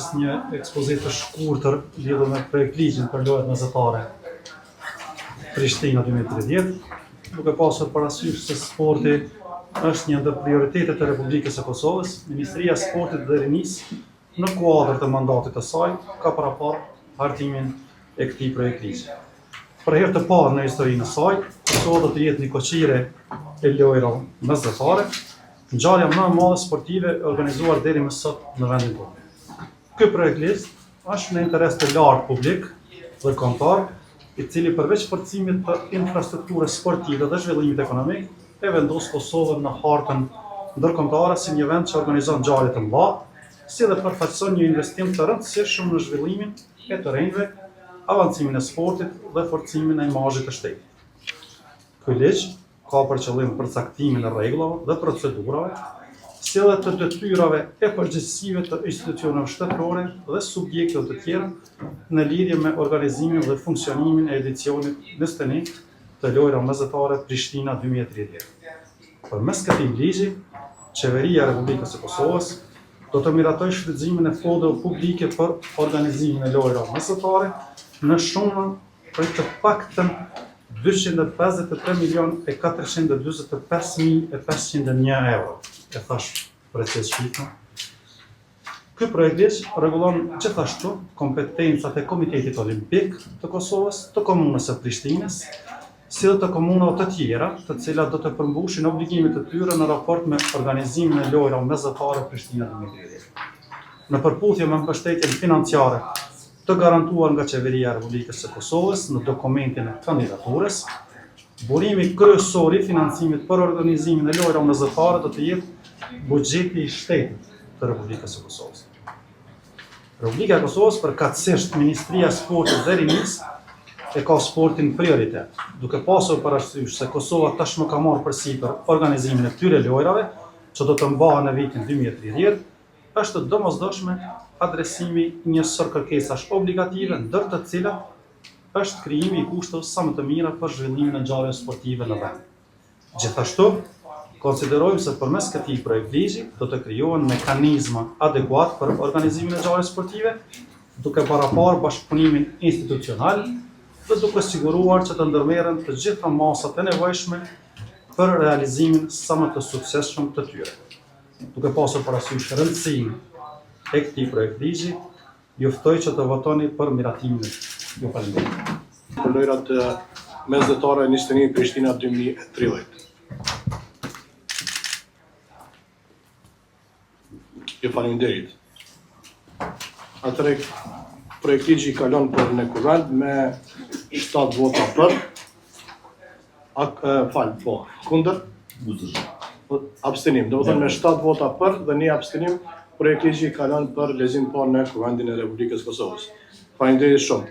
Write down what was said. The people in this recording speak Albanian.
pjesës një ekspozit të shkurtër lidhur me projekt ligjin për lojët mesatare Prishtina 2030, duke pasur parasysh se sporti është një ndër prioritetet e Republikës së Kosovës. Ministria e Sportit dhe Rinisë në kuadër të mandatit të saj ka paraparë hartimin e këtij projekt ligji. Për herë të parë në historinë e saj, Kosova do të jetë një koqire e lojrave mesatare, ngjarja më e madhe sportive e organizuar deri më sot në vendin tonë. Ky projekt ligj është në interes të lartë publik dhe kombëtar, i cili përveç forcimit të infrastrukturës sportive dhe zhvillimit ekonomik, e vendos Kosovën në hartën ndërkombëtare si një vend që organizon ngjarje të mëdha, si dhe përfaqëson një investim të rëndësishëm në zhvillimin e terrenjve, avancimin e sportit dhe forcimin e imazhit të shtetit. Ky ligj ka për qëllim përcaktimin e rregullave dhe procedurave, si dhe të detyrave e përgjegjësive të institucioneve shtetërore dhe subjekteve të tjera në lidhje me organizimin dhe funksionimin e edicionit 21 të lojrave mesatare Prishtina 2030. Përmes këtij ligji, Qeveria e Republikës së Kosovës do të miratojë shfrytëzimin e fondeve publike për organizimin e lojrave mesatare në shumën prej të paktën 253.445.501 euro. E thash precis shifrën. Ky projekt ligj rregullon gjithashtu kompetencat e Komitetit Olimpik të Kosovës, të komunës së Prishtinës, si dhe të komunave të tjera, të cilat do të përmbushin obligimet e tyre në raport me organizimin e lojrave mesatare Prishtina 2030. Në përputhje me mbështetjen financiare të garantuar nga Qeveria e Republikës së Kosovës në dokumentin e kandidaturës, burimi kryesor i financimit për organizimin e lojrave mesatare do të jetë buxheti i shtetit të Republikës së Kosovës. Republika e Kosovës, përkatësisht Ministria e Sportit dhe Rinisë, e ka sportin prioritet, duke pasur parasysh se Kosova tashmë ka marrë përsipër organizimin e këtyre lojrave, që do të mbahen në vitin 2030, është domosdoshme adresimi njësor kërkesash obligative, ndër të cilat është krijimi i kushteve sa më të mira për zhvillimin e ngjarjeve sportive në vend. Gjithashtu, konsiderojmë se përmes këtij projekt ligji do të krijohen mekanizma adekuat për organizimin e ngjarjeve sportive, duke paraparë bashkëpunimin institucional dhe duke siguruar që të ndërmerren të gjitha masat e nevojshme për realizimin sa më të suksesshëm të tyre. Duke pasur parasysh rëndësinë e këtij projekt ligji, ju ftoj që të votoni për miratimin e tij. Ju falenderoj. Për lojrat mesatare 21 Prishtina 2030. Ju falenderit. Atëre projekt ligji kalon për në kuvend me 7 vota për, kundër, abstenim. Do të thënë me 7 vota për dhe 1 abstenim, projekt ligji kalon për lexim parë në kuvendin e Republikës Kosovës. Falenderit shumë.